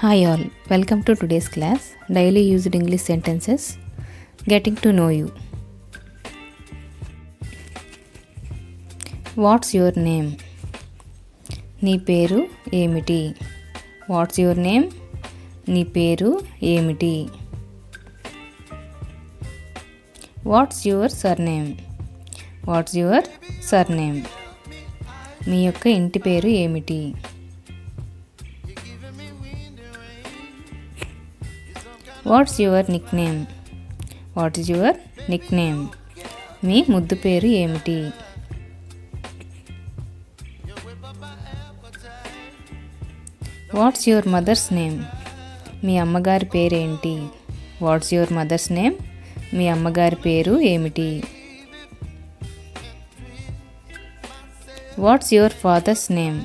Hi all, welcome to today's class, Daily Used English Sentences, Getting to Know You. What's your name? నీ పేరు ఏమిటి? What's your name? నీ పేరు ఏమిటి? What's your surname? What's your surname? మీ యొక్క ఇంటి పేరు ఏమిటి? What's your nickname? What is your nickname? మీ ముద్దు పేరు ఏమిటి? What's your mother's name? మీ అమ్మగారి పేరేంటి? What's your mother's name? మీ అమ్మగారి పేరు ఏమిటి? What's your father's name?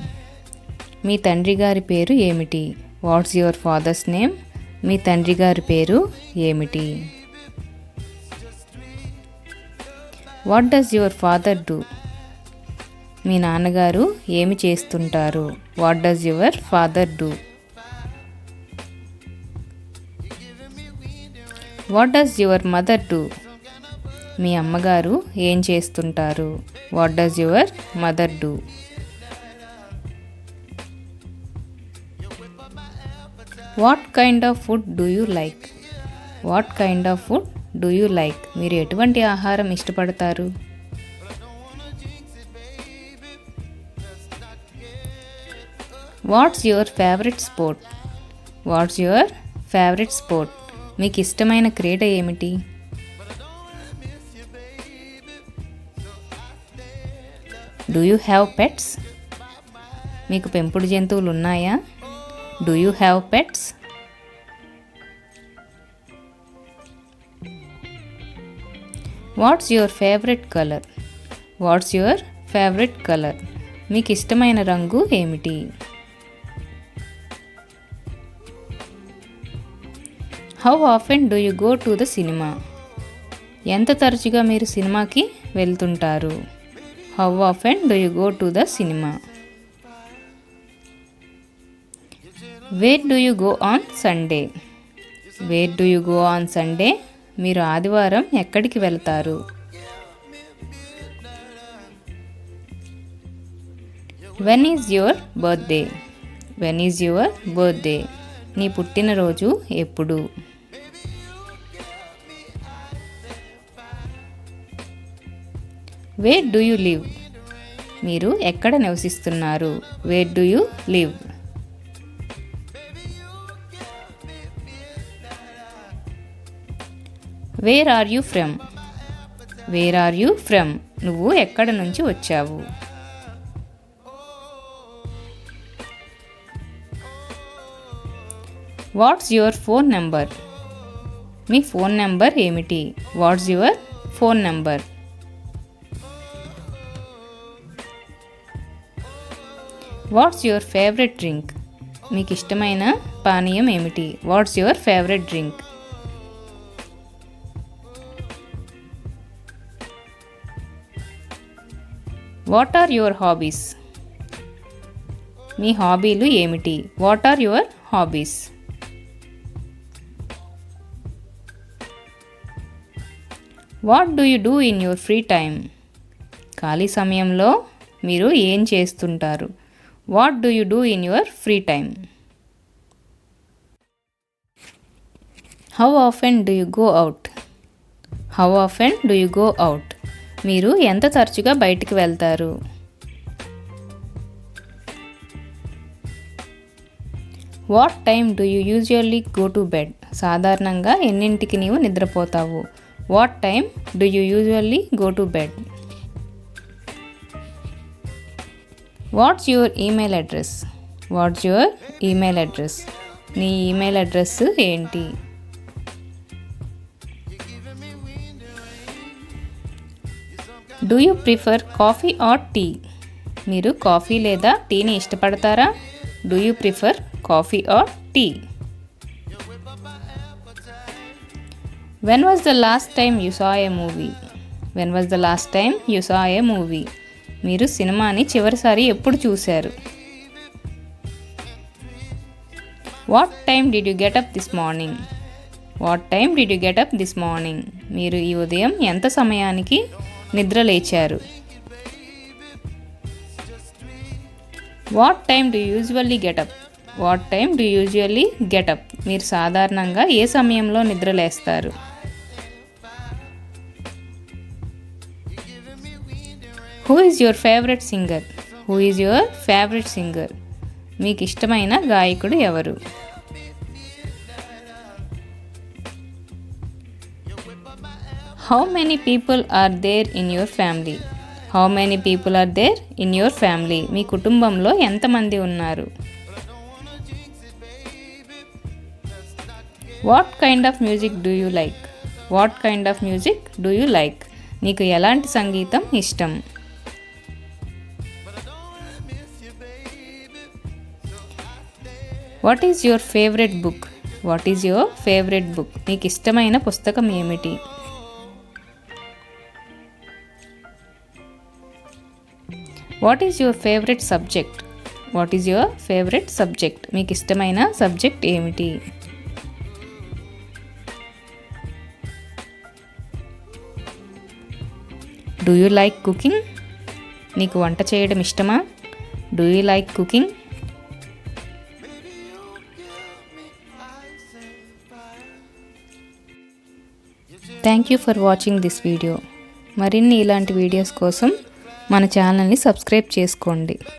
మీ తండ్రి గారి పేరు ఏమిటి? What's your father's name? మీ తండ్రి గారి పేరు ఏమిటి? What does your father do? మీ నాన్నగారు ఏమి చేస్తుంటారు? What does your father do? What does your mother do? మీ అమ్మగారు ఏం చేస్తుంటారు? What does your mother do? What kind of food do you like? What kind of food do you like? మీరు ఎటువంటి ఆహారం ఇష్టపడతారు? What's your favourite sport? What's your favourite sport? మీకు ఇష్టమైన క్రీడ ఏమిటి? Do you have pets? మీకు పెంపుడు జంతువులు ఉన్నాయా? Do you have pets? What's your favorite color? What's your favorite color? మీకు ఇష్టమైన రంగు ఏమిటి? How often do you go to the cinema? ఎంత తరచుగా మీరు సినిమాకి వెళ్తుంటారు? How often do you go to the cinema? Where do you go on Sunday? Where do you go on Sunday? మీరు ఆదివారం ఎక్కడికి వెళ్తారు? When is your birthday? When is your birthday? నీ పుట్టినరోజు ఎప్పుడు? Where do you live? మీరు ఎక్కడ నివసిస్తున్నారు? Where do you live? Where are you from? Where are you from? నువ్వు ఎక్కడ నుంచి వచ్చావు? What's your phone number? మీ ఫోన్ నెంబర్ ఏమిటి? What's your phone number? What's your favourite drink? మీకు ఇష్టమైన పానీయం ఏమిటి? What's your favourite drink? What are your hobbies? మీ హాబీలు ఏమిటి? What are your hobbies? What do you do in your free time? ఖాళీ సమయంలో మీరు ఏం చేస్తుంటారు? What do you do in your free time? How often do you go out? How often do you go out? మీరు ఎంత తరచుగా బయటికి వెళ్తారు? What time do you usually go to bed? సాధారణంగా ఎన్నింటికి నీవు నిద్రపోతావు? What time do you usually go to bed? What's your email address? What's your email address? నీ ఈమెయిల్ అడ్రస్ ఏంటి? Do you prefer coffee or tea? మీరు coffee లేదా టీని ఇష్టపడతారా? Do you prefer coffee or tea? When was the last time you saw A movie? When was the last time you saw A movie? మీరు సినిమాని చివరిసారి ఎప్పుడు చూశారు? What time did you get up this morning? What time did you get up this morning? మీరు ఈ ఉదయం ఎంత సమయానికి నిద్ర లేచారు? What time do usually get up? What time do usually get up? మీరు సాధారణంగా ఏ సమయంలో నిద్ర లేస్తారు? Who is your favourite singer? Who is your favourite singer? మీకు ఇష్టమైన గాయకుడు ఎవరు? How many people are there in your family? How many people are there in your family? మీ కుటుంబంలో ఎంతమంది ఉన్నారు? What kind of music do you like? What kind of music do you like? నీకు ఎలాంటి సంగీతం ఇష్టం? What is your favourite book? What is your favourite book? నీకు ఇష్టమైన పుస్తకం ఏమిటి? What is your favourite subject? What is your favourite subject? మీకు ఇష్టమైన సబ్జెక్ట్ ఏమిటి? Do you like cooking? నీకు వంట చేయడం ఇష్టమా? Do you like cooking? Thank you for watching this video. మరిన్ని ఇలాంటి వీడియోస్ కోసం మన ఛానల్ని సబ్స్క్రైబ్ చేసుకోండి.